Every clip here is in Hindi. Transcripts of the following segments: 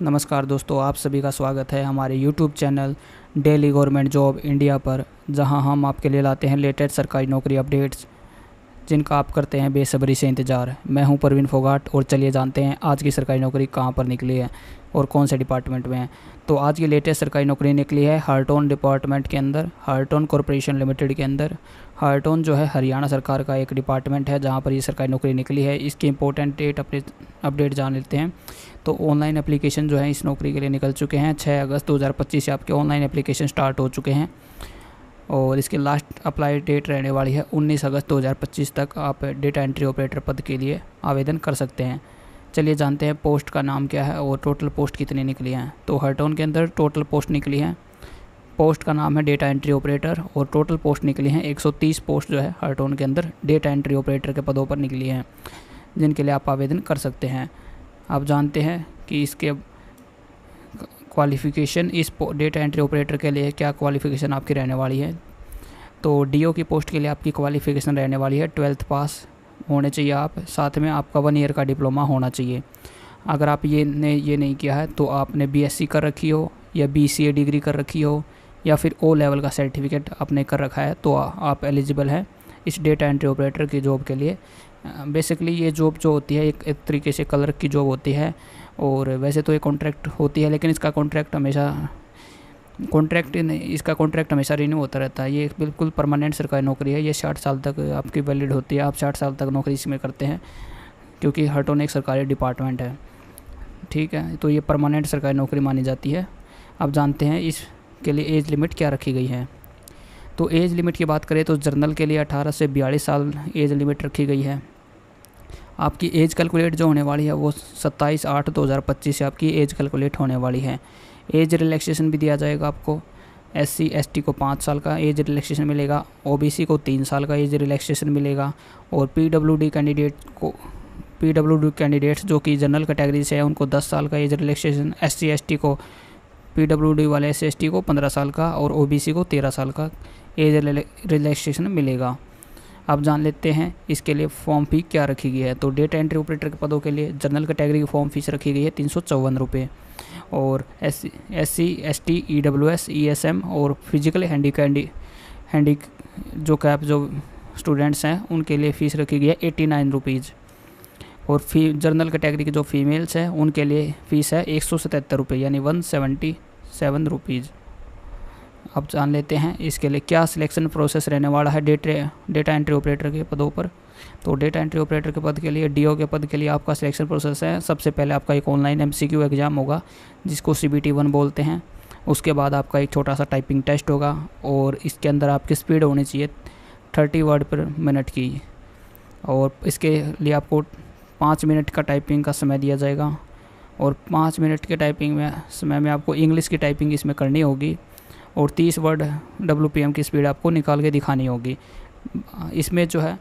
नमस्कार दोस्तों, आप सभी का स्वागत है हमारे YouTube channel daily government job India पर, जहां हम आपके लिए लाते हैं लेटेस्ट सरकारी नौकरी अपडेट्स जिनका आप करते हैं बेसब्री से इंतज़ार। मैं हूं परवीन फोगाट और चलिए जानते हैं आज की सरकारी नौकरी कहां पर निकली है और कौन से डिपार्टमेंट में है। तो आज की लेटेस्ट सरकारी नौकरी निकली है हार्टोन डिपार्टमेंट के अंदर, हार्टोन कॉरपोरेशन लिमिटेड के अंदर। हार्टोन जो है हरियाणा सरकार का एक डिपार्टमेंट है जहां पर ये सरकारी नौकरी निकली है। इसकी इंपॉर्टेंट डेट अपडेट जान लेते हैं। तो ऑनलाइन एप्लीकेशन जो है इस नौकरी के लिए निकल चुके हैं। 6 अगस्त 2025 से आपके ऑनलाइन एप्लीकेशन स्टार्ट हो चुके हैं और इसकी लास्ट अप्लाई डेट रहने वाली है 19 अगस्त 2025 तक। आप डेटा एंट्री ऑपरेटर पद के लिए आवेदन कर सकते हैं। चलिए जानते हैं पोस्ट का नाम क्या है और टोटल पोस्ट कितनी निकली हैं। तो हार्टोन के अंदर टोटल पोस्ट निकली हैं, पोस्ट का नाम है डेटा एंट्री ऑपरेटर और टोटल पोस्ट निकली हैं 130 पोस्ट जो है हार्टोन के अंदर डेटा एंट्री ऑपरेटर के पदों पर निकली हैं, जिनके लिए आप आवेदन कर सकते हैं। आप जानते हैं कि इसके क्वालिफ़िकेशन, इस डेटा एंट्री ऑपरेटर के लिए क्या क्वालिफ़िकेशन आपकी रहने वाली है। तो डीओ की पोस्ट के लिए आपकी क्वालिफ़िकेशन रहने वाली है 12th पास होने चाहिए आप, साथ में आपका 1 ईयर का डिप्लोमा होना चाहिए। अगर आप ये नहीं किया है तो आपने बीएससी कर रखी हो या बीसीए डिग्री कर रखी हो या फिर ओ लेवल का सर्टिफिकेट आपने कर रखा है तो आप एलिजिबल हैं इस डेटा एंट्री ऑपरेटर की जॉब के लिए। बेसिकली ये जॉब जो होती है एक तरीके से क्लर्क की जॉब होती है और वैसे तो ये कॉन्ट्रैक्ट होती है, लेकिन इसका कॉन्ट्रैक्ट हमेशा रिन्यू होता रहता है। ये बिल्कुल परमानेंट सरकारी नौकरी है। ये 60 साल तक आपकी वैलिड होती है। आप 60 साल तक नौकरी इसमें करते हैं क्योंकि हार्टोन एक सरकारी डिपार्टमेंट है, ठीक है। तो ये परमानेंट सरकारी नौकरी मानी जाती है। अब जानते हैं इसके लिए एज लिमिट क्या रखी गई है। तो एज लिमिट की बात करें तो जर्नल के लिए 18 से 42 साल एज लिमिट रखी गई है। आपकी एज कैलकुलेट जो होने वाली है वो 27/8/2025 से आपकी एज कैलकुलेट होने वाली है। एज रिलैक्सेशन भी दिया जाएगा आपको। SC ST को 5 साल का एज रिलैक्सेशन मिलेगा, OBC को 3 साल का एज रिलैक्सेशन मिलेगा और PWD कैंडिडेट्स जो कि जनरल कैटेगरी से है उनको 10 साल का एज रिलैक्सेशन, SC ST को, PWD वाले SC ST को 15 साल का और OBC को 13 साल का एज रिलैक्सेशन मिलेगा। अब जान लेते हैं इसके लिए फॉर्म फी क्या रखी गई है। तो डेटा एंट्री ऑपरेटर के पदों के लिए जनरल कैटेगरी की फॉर्म फीस रखी गई है 354 रुपये और SC ST EWS ESM और फिजिकल हैंडी जो कैप जो स्टूडेंट्स हैं उनके लिए फ़ीस रखी गई है 89 रुपीज़ और जनरल कैटेगरी के जो फीमेल्स हैं उनके लिए फ़ीस है 177 रुपये यानी 177 रुपीज़। अब जान लेते हैं इसके लिए क्या सिलेक्शन प्रोसेस रहने वाला है डेटा एंट्री ऑपरेटर के पदों पर। तो डेटा एंट्री ऑपरेटर के पद के लिए, डीओ के पद के लिए आपका सिलेक्शन प्रोसेस है। सबसे पहले आपका एक ऑनलाइन MCQ एग्ज़ाम होगा जिसको CBT 1 बोलते हैं। उसके बाद आपका एक छोटा सा टाइपिंग टेस्ट होगा और इसके अंदर आपकी स्पीड होनी चाहिए 30 वर्ड पर मिनट की और इसके लिए आपको 5 मिनट का टाइपिंग का समय दिया जाएगा और 5 मिनट के टाइपिंग में समय में आपको इंग्लिश की टाइपिंग इसमें करनी होगी और 30 वर्ड WPM की स्पीड आपको निकाल के दिखानी होगी। इसमें जो है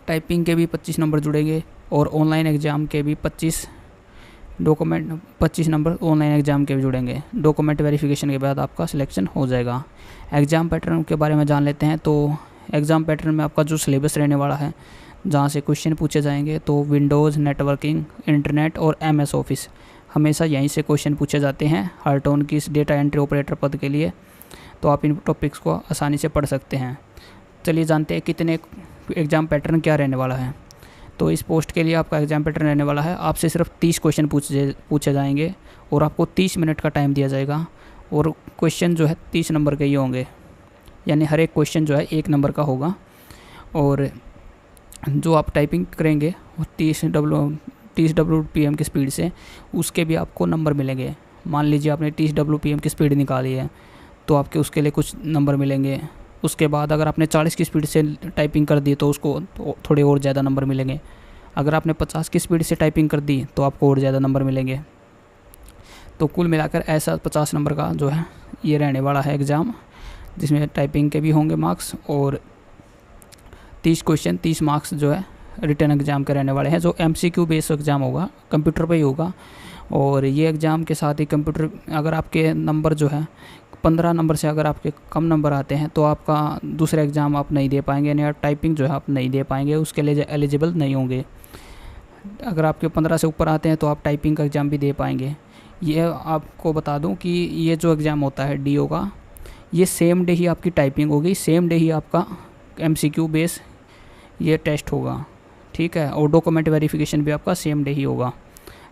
टाइपिंग के भी 25 नंबर जुड़ेंगे और ऑनलाइन एग्ज़ाम के भी 25 नंबर ऑनलाइन एग्ज़ाम के भी जुड़ेंगे। डॉक्यूमेंट वेरिफिकेशन के बाद आपका सिलेक्शन हो जाएगा। एग्ज़ाम पैटर्न के बारे में जान लेते हैं। तो एग्ज़ाम पैटर्न में आपका जो सिलेबस रहने वाला है, जहाँ से क्वेश्चन पूछे जाएंगे, तो विंडोज़, नेटवर्किंग, इंटरनेट और MS ऑफिस हमेशा यहीं से क्वेश्चन पूछे जाते हैं हार्टोन की इस डेटा एंट्री ऑपरेटर पद के लिए। तो आप इन टॉपिक्स को आसानी से पढ़ सकते हैं। चलिए जानते हैं कितने एग्ज़ाम पैटर्न क्या रहने वाला है। तो इस पोस्ट के लिए आपका एग्ज़ाम पैटर्न रहने वाला है, आपसे सिर्फ 30 क्वेश्चन पूछे जाएंगे और आपको 30 मिनट का टाइम दिया जाएगा और क्वेश्चन जो है 30 नंबर के ही होंगे, यानी हर एक क्वेश्चन जो है 1 नंबर का होगा और जो आप टाइपिंग करेंगे वो 30 WPM की स्पीड से, उसके भी आपको नंबर मिलेंगे। मान लीजिए आपने 30 WPM की स्पीड निकाली है तो आपके उसके लिए कुछ नंबर मिलेंगे। उसके बाद अगर आपने 40 की स्पीड से टाइपिंग कर दी तो उसको थोड़े और ज़्यादा नंबर मिलेंगे। अगर आपने 50 की स्पीड से टाइपिंग कर दी तो आपको और ज़्यादा नंबर मिलेंगे। तो कुल मिलाकर ऐसा 50 नंबर का जो है ये रहने वाला है एग्ज़ाम, जिसमें टाइपिंग के भी होंगे मार्क्स और 30 क्वेश्चन 30 मार्क्स जो है रिटर्न एग्ज़ाम के रहने वाले हैं। जो MCQ बेस्ड एग्ज़ाम होगा, कंप्यूटर पे ही होगा और ये एग्ज़ाम के साथ ही कंप्यूटर, अगर आपके नंबर जो है 15 नंबर से अगर आपके कम नंबर आते हैं तो आपका दूसरा एग्ज़ाम आप नहीं दे पाएंगे, यानी आप टाइपिंग जो है आप नहीं दे पाएंगे, उसके लिए एलिजिबल नहीं होंगे। अगर आपके 15 से ऊपर आते हैं तो आप टाइपिंग का एग्ज़ाम भी दे पाएंगे। ये आपको बता दूं कि ये जो एग्ज़ाम होता है डीओ का, ये सेम डे ही आपकी टाइपिंग होगी, सेम डे ही आपका एमसीक्यू बेस ये टेस्ट होगा, ठीक है। और डॉक्यूमेंट वेरिफिकेशन भी आपका सेम डे ही होगा।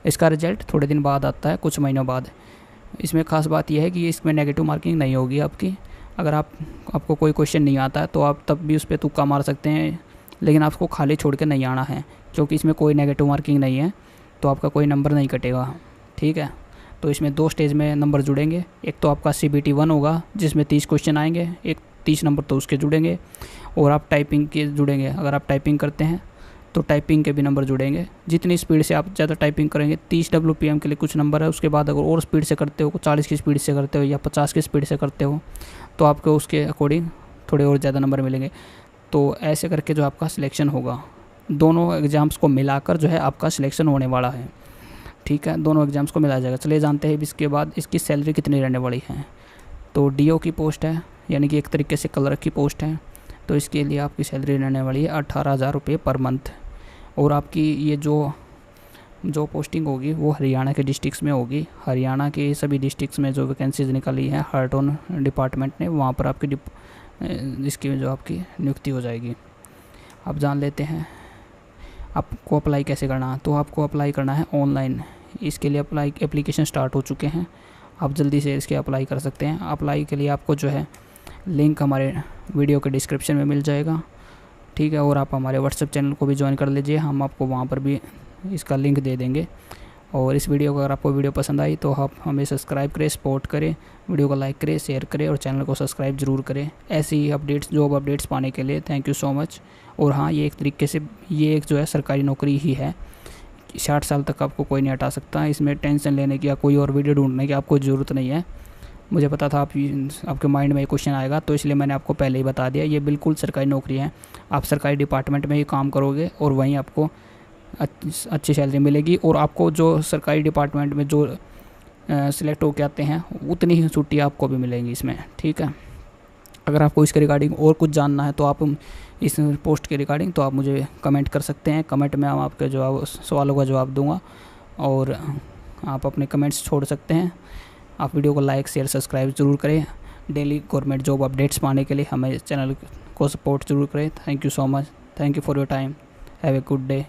इसका रिजल्ट थोड़े दिन बाद आता है, कुछ महीनों बाद। इसमें ख़ास बात यह है कि इसमें नेगेटिव मार्किंग नहीं होगी आपकी। अगर आपको कोई क्वेश्चन नहीं आता है तो आप तब भी उस पर तुक्का मार सकते हैं, लेकिन आपको खाली छोड़ के नहीं आना है, क्योंकि इसमें कोई नेगेटिव मार्किंग नहीं है, तो आपका कोई नंबर नहीं कटेगा, ठीक है। तो इसमें 2 स्टेज में नंबर जुड़ेंगे। एक तो आपका CBT 1 होगा जिसमें 30 क्वेश्चन आएंगे, एक 30 नंबर तो उसके जुड़ेंगे, और आप टाइपिंग के जुड़ेंगे। अगर आप टाइपिंग करते हैं तो टाइपिंग के भी नंबर जुड़ेंगे। जितनी स्पीड से आप ज़्यादा टाइपिंग करेंगे, 30 WPM के लिए कुछ नंबर है, उसके बाद अगर और स्पीड से करते हो, 40 की स्पीड से करते हो या 50 की स्पीड से करते हो, तो आपको उसके अकॉर्डिंग थोड़े और ज़्यादा नंबर मिलेंगे। तो ऐसे करके जो आपका सिलेक्शन होगा, दोनों एग्ज़ाम्स को मिलाकर जो है आपका सिलेक्शन होने वाला है, ठीक है। दोनों एग्ज़ाम्स को मिलाया जाएगा। चलिए जानते हैं इसके बाद इसकी सैलरी कितनी रहने वाली है। तो DO की पोस्ट है, यानी कि एक तरीके से क्लर्क की पोस्ट है, तो इसके लिए आपकी सैलरी रहने वाली है 18,000 रुपये पर मंथ। और आपकी ये जो पोस्टिंग होगी वो हरियाणा के डिस्ट्रिक्ट्स में होगी। हरियाणा के सभी डिस्ट्रिक्ट्स में जो वैकेंसीज निकाली है हार्टोन डिपार्टमेंट ने, वहाँ पर आपकी इसकी जो आपकी नियुक्ति हो जाएगी। अब जान लेते हैं आपको अप्लाई कैसे करना है। तो आपको अप्लाई करना है ऑनलाइन। इसके लिए एप्लीकेशन स्टार्ट हो चुके हैं, आप जल्दी से इसके अप्लाई कर सकते हैं। अप्लाई के लिए आपको जो है लिंक हमारे वीडियो के डिस्क्रिप्शन में मिल जाएगा, ठीक है। और आप हमारे व्हाट्सएप चैनल को भी ज्वाइन कर लीजिए, हम आपको वहाँ पर भी इसका लिंक दे देंगे। और इस वीडियो को अगर आपको वीडियो पसंद आई तो आप हमें सब्सक्राइब करें, सपोर्ट करें, वीडियो को लाइक करें, शेयर करें और चैनल को सब्सक्राइब ज़रूर करें ऐसी ही अपडेट्स, जॉब अपडेट्स पाने के लिए। Thank you so much. और हाँ, ये एक तरीके से ये एक जो है सरकारी नौकरी ही है, 60 साल तक आपको कोई नहीं हटा सकता। इसमें टेंशन लेने की या कोई और वीडियो ढूंढने की आपको ज़रूरत नहीं है। मुझे पता था आपके माइंड में ये क्वेश्चन आएगा, तो इसलिए मैंने आपको पहले ही बता दिया। ये बिल्कुल सरकारी नौकरी है, आप सरकारी डिपार्टमेंट में ही काम करोगे और वहीं आपको अच्छी सैलरी मिलेगी। और आपको जो सरकारी डिपार्टमेंट में जो सिलेक्ट होकर आते हैं उतनी ही छुट्टी आपको भी मिलेंगी इसमें, ठीक है। अगर आपको इसके रिगार्डिंग और कुछ जानना है तो आप इस पोस्ट के रिगार्डिंग तो आप मुझे कमेंट कर सकते हैं। कमेंट में हम आपके सवालों का जवाब दूंगा और आप अपने कमेंट्स छोड़ सकते हैं। आप वीडियो को लाइक, शेयर, सब्सक्राइब ज़रूर करें। डेली गवर्नमेंट जॉब अपडेट्स पाने के लिए हमें चैनल को सपोर्ट ज़रूर करें। Thank you so much. Thank you for your time. Have a good day.